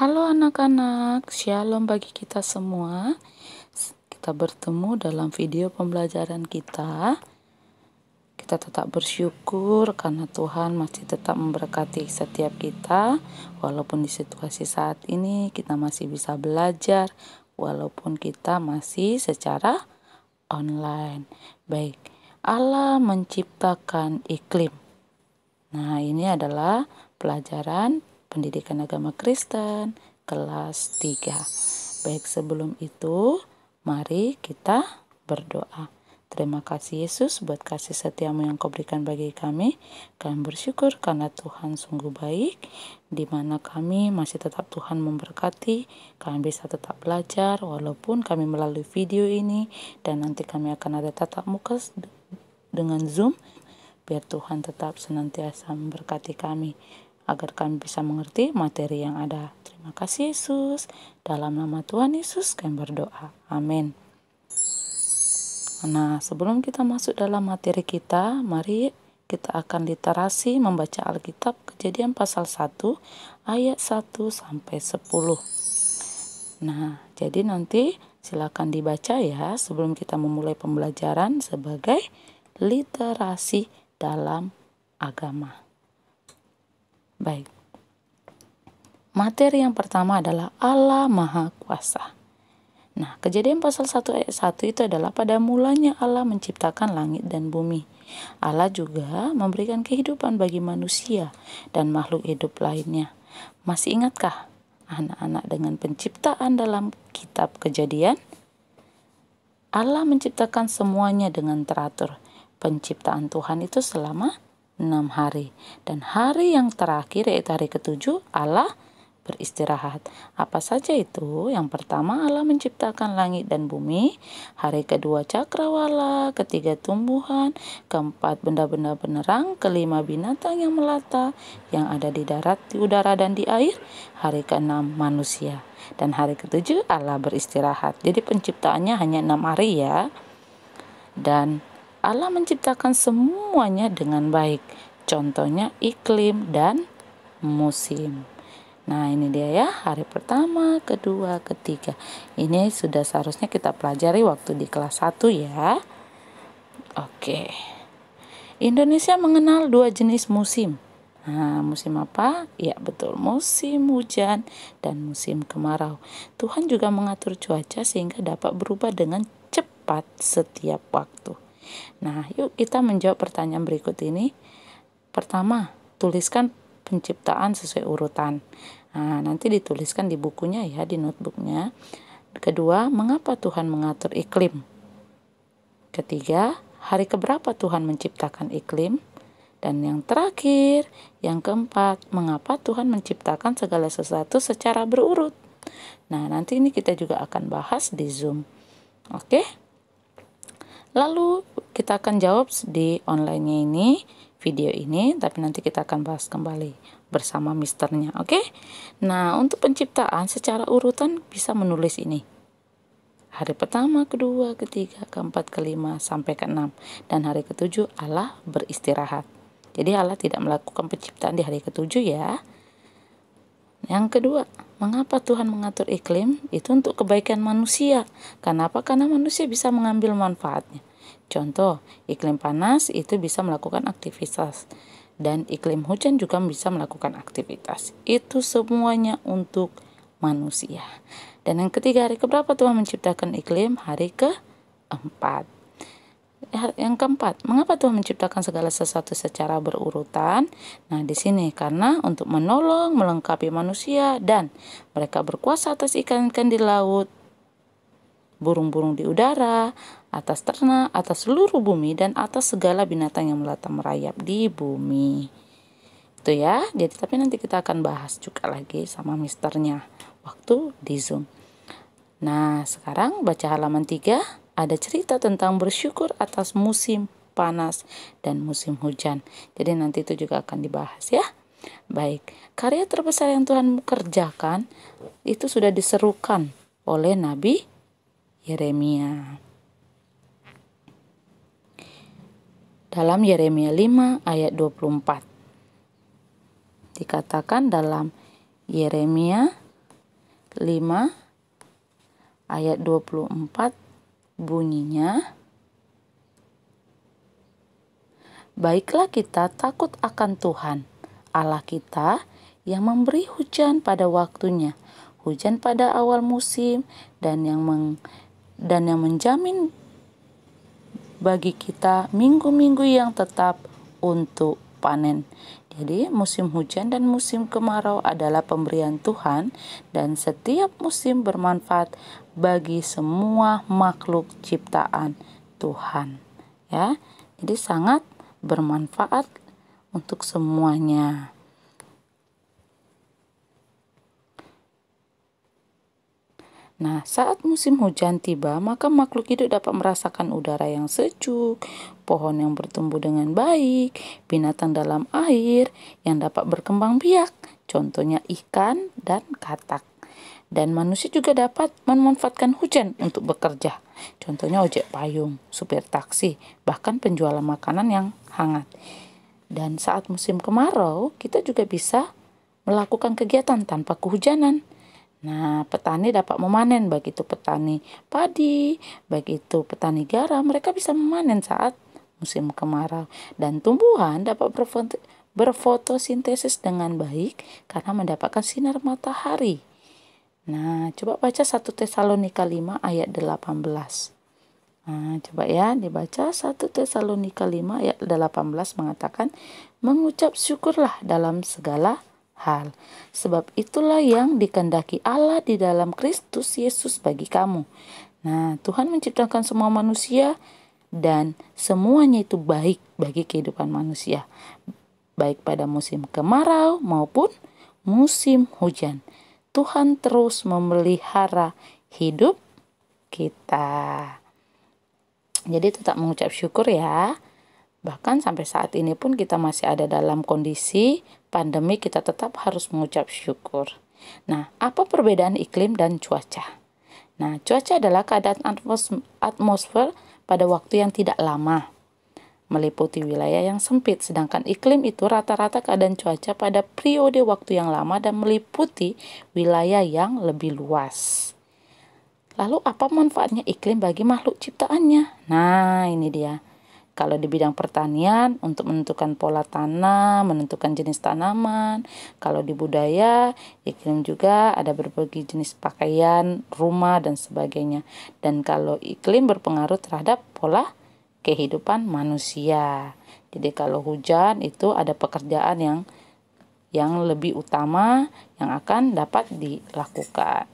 Halo anak-anak, shalom bagi kita semua. Kita bertemu dalam video pembelajaran kita. Kita tetap bersyukur karena Tuhan masih tetap memberkati setiap kita. Walaupun di situasi saat ini kita masih bisa belajar, walaupun kita masih secara online. Baik, Allah menciptakan iklim. Nah, ini adalah pelajaran Pendidikan Agama Kristen kelas 3. Baik, sebelum itu mari kita berdoa. Terima kasih Yesus buat kasih setiamu yang kau berikan bagi kami. Kami bersyukur karena Tuhan sungguh baik, di mana kami masih tetap Tuhan memberkati. Kami bisa tetap belajar walaupun kami melalui video ini, dan nanti kami akan ada tatap muka dengan Zoom. Biar Tuhan tetap senantiasa memberkati kami, agar kami bisa mengerti materi yang ada. Terima kasih Yesus. Dalam nama Tuhan Yesus kami berdoa. Amin. Nah, sebelum kita masuk dalam materi kita, mari kita akan literasi membaca Alkitab Kejadian pasal 1 ayat 1 sampai 10. Nah, jadi nanti silakan dibaca ya sebelum kita memulai pembelajaran sebagai literasi dalam agama. Baik. Materi yang pertama adalah Allah Maha Kuasa. Nah, Kejadian pasal 1 ayat 1 itu adalah pada mulanya Allah menciptakan langit dan bumi. Allah juga memberikan kehidupan bagi manusia dan makhluk hidup lainnya. Masih ingatkah anak-anak dengan penciptaan dalam kitab Kejadian? Allah menciptakan semuanya dengan teratur. Penciptaan Tuhan itu selama 6 hari. Dan hari yang terakhir yaitu hari ke-7 Allah beristirahat. Apa saja itu? Yang pertama Allah menciptakan langit dan bumi. Hari kedua cakrawala. Ketiga tumbuhan. Keempat benda-benda penerang. Kelima binatang yang melata yang ada di darat, di udara dan di air. Hari ke-6 manusia. Dan hari ke-7 Allah beristirahat. Jadi penciptaannya hanya 6 hari ya. Dan Allah menciptakan semuanya dengan baik. Contohnya iklim dan musim. Nah, ini dia ya, hari pertama, kedua, ketiga. Ini sudah seharusnya kita pelajari waktu di kelas 1 ya. Oke. Indonesia mengenal 2 jenis musim. Nah, musim apa? Ya, betul, musim hujan dan musim kemarau. Tuhan juga mengatur cuaca sehingga dapat berubah dengan cepat setiap waktu. Nah, yuk kita menjawab pertanyaan berikut ini. Pertama, tuliskan penciptaan sesuai urutan. Nah, nanti dituliskan di bukunya ya, di notebooknya. Kedua, mengapa Tuhan mengatur iklim? Ketiga, hari keberapa Tuhan menciptakan iklim? Dan yang terakhir, yang keempat, mengapa Tuhan menciptakan segala sesuatu secara berurut? Nah, nanti ini kita juga akan bahas di Zoom. Oke? Lalu kita akan jawab di online-nya ini, video ini, tapi nanti kita akan bahas kembali bersama misternya, oke? Nah, untuk penciptaan secara urutan bisa menulis ini. Hari pertama, kedua, ketiga, keempat, kelima, sampai keenam. Dan hari ke-7 Allah beristirahat. Jadi Allah tidak melakukan penciptaan di hari ke-7 ya. Yang kedua, mengapa Tuhan mengatur iklim? Itu untuk kebaikan manusia. Kenapa? Karena manusia bisa mengambil manfaatnya. Contoh, iklim panas itu bisa melakukan aktivitas. Dan iklim hujan juga bisa melakukan aktivitas. Itu semuanya untuk manusia. Dan yang ketiga, hari keberapa Tuhan menciptakan iklim? Hari ke-4. Yang keempat, mengapa Tuhan menciptakan segala sesuatu secara berurutan? Nah, di sini karena untuk menolong, melengkapi manusia, dan mereka berkuasa atas ikan-ikan di laut, burung-burung di udara, atas ternak, atas seluruh bumi, dan atas segala binatang yang melata merayap di bumi. Itu ya. Jadi tapi nanti kita akan bahas juga lagi sama misternya waktu di Zoom. Nah, sekarang baca halaman 3. Ada cerita tentang bersyukur atas musim panas dan musim hujan. Jadi nanti itu juga akan dibahas ya. Baik, karya terbesar yang Tuhan kerjakan itu sudah diserukan oleh Nabi Yeremia. Dalam Yeremia 5 ayat 24. Dikatakan dalam Yeremia 5 ayat 24 bunyinya, "Baiklah kita takut akan Tuhan, Allah kita yang memberi hujan pada waktunya, hujan pada awal musim, dan yang menjamin bagi kita minggu-minggu yang tetap untuk panen." Jadi musim hujan dan musim kemarau adalah pemberian Tuhan, dan setiap musim bermanfaat bagi semua makhluk ciptaan Tuhan. Ya, jadi sangat bermanfaat untuk semuanya. Nah, saat musim hujan tiba, maka makhluk hidup dapat merasakan udara yang sejuk, pohon yang bertumbuh dengan baik, binatang dalam air yang dapat berkembang biak, contohnya ikan dan katak. Dan manusia juga dapat memanfaatkan hujan untuk bekerja, contohnya ojek payung, supir taksi, bahkan penjualan makanan yang hangat. Dan saat musim kemarau, kita juga bisa melakukan kegiatan tanpa kehujanan. Nah, petani dapat memanen, baik itu petani padi, baik itu petani garam, mereka bisa memanen saat musim kemarau. Dan tumbuhan dapat berfotosintesis dengan baik karena mendapatkan sinar matahari. Nah, coba baca 1 Tesalonika 5 ayat 18. Nah, coba ya dibaca 1 Tesalonika 5 ayat 18 mengatakan, "Mengucap syukurlah dalam segala hal, sebab itulah yang dikehendaki Allah di dalam Kristus Yesus bagi kamu." Nah, Tuhan menciptakan semua manusia dan semuanya itu baik bagi kehidupan manusia, baik pada musim kemarau maupun musim hujan. Tuhan terus memelihara hidup kita. Jadi tetap mengucap syukur ya. Bahkan sampai saat ini pun kita masih ada dalam kondisi pandemi, kita tetap harus mengucap syukur. Nah, apa perbedaan iklim dan cuaca? Nah, cuaca adalah keadaan atmosfer pada waktu yang tidak lama, meliputi wilayah yang sempit, sedangkan iklim itu rata-rata keadaan cuaca pada periode waktu yang lama dan meliputi wilayah yang lebih luas. Lalu apa manfaatnya iklim bagi makhluk ciptaannya? Nah, ini dia. Kalau di bidang pertanian, untuk menentukan pola tanam, menentukan jenis tanaman. Kalau di budaya, iklim juga ada berbagai jenis pakaian, rumah, dan sebagainya. Dan kalau iklim berpengaruh terhadap pola kehidupan manusia. Jadi kalau hujan itu ada pekerjaan yang lebih utama yang akan dapat dilakukan.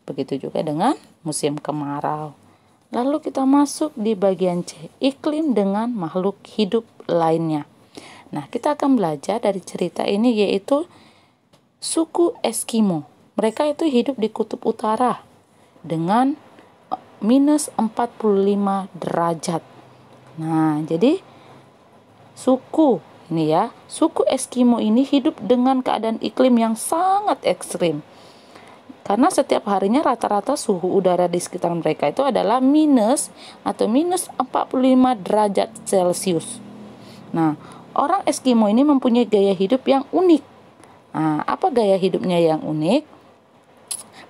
Begitu juga dengan musim kemarau. Lalu kita masuk di bagian C, iklim dengan makhluk hidup lainnya. Nah, kita akan belajar dari cerita ini, yaitu suku Eskimo. Mereka itu hidup di kutub utara dengan minus 45 derajat. Nah, jadi suku Eskimo ini hidup dengan keadaan iklim yang sangat ekstrim. Karena setiap harinya rata-rata suhu udara di sekitar mereka itu adalah minus 45 derajat Celcius. Nah, orang Eskimo ini mempunyai gaya hidup yang unik. Nah, apa gaya hidupnya yang unik?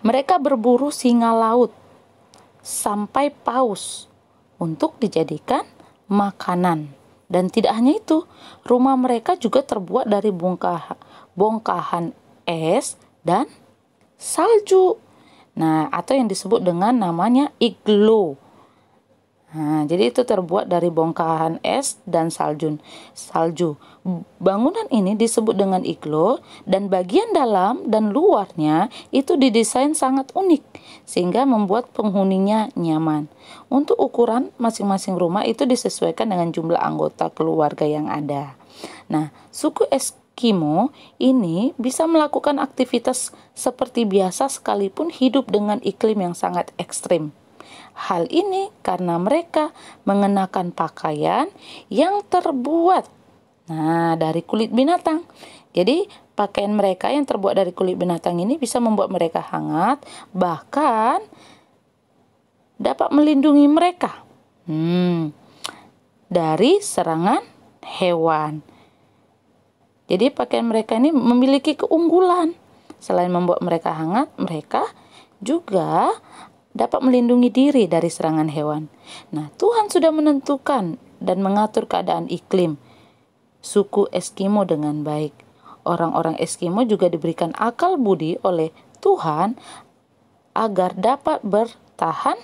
Mereka berburu singa laut sampai paus untuk dijadikan makanan. Dan tidak hanya itu, rumah mereka juga terbuat dari bongkahan es dan salju. Nah, atau yang disebut dengan namanya iglo. Nah, jadi itu terbuat dari bongkahan es dan salju. Bangunan ini disebut dengan iglo, dan bagian dalam dan luarnya itu didesain sangat unik sehingga membuat penghuninya nyaman. Untuk ukuran masing-masing rumah itu disesuaikan dengan jumlah anggota keluarga yang ada. Nah, suku Eskimo ini bisa melakukan aktivitas seperti biasa sekalipun hidup dengan iklim yang sangat ekstrim. Hal ini karena mereka mengenakan pakaian yang terbuat dari kulit binatang. Jadi pakaian mereka yang terbuat dari kulit binatang ini bisa membuat mereka hangat, bahkan dapat melindungi mereka dari serangan hewan. Jadi pakaian mereka ini memiliki keunggulan. Selain membuat mereka hangat, mereka juga dapat melindungi diri dari serangan hewan. Nah, Tuhan sudah menentukan dan mengatur keadaan iklim suku Eskimo dengan baik. Orang-orang Eskimo juga diberikan akal budi oleh Tuhan agar dapat bertahan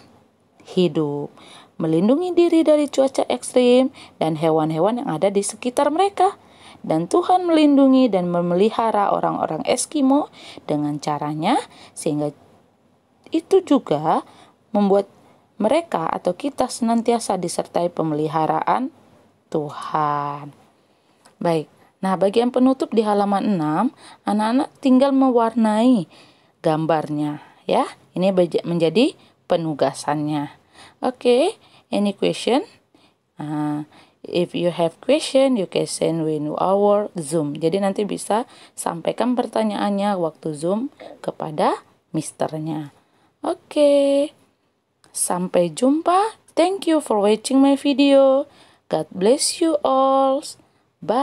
hidup, melindungi diri dari cuaca ekstrim dan hewan-hewan yang ada di sekitar mereka. Dan Tuhan melindungi dan memelihara orang-orang Eskimo dengan caranya, sehingga itu juga membuat mereka atau kita senantiasa disertai pemeliharaan Tuhan. Baik, nah bagian penutup di halaman 6, anak-anak tinggal mewarnai gambarnya ya. Ini menjadi penugasannya. Oke, any question? If you have question, you can send in our Zoom. Jadi nanti bisa sampaikan pertanyaannya waktu Zoom kepada misternya. Oke, sampai jumpa. Thank you for watching my video. God bless you all. Bye.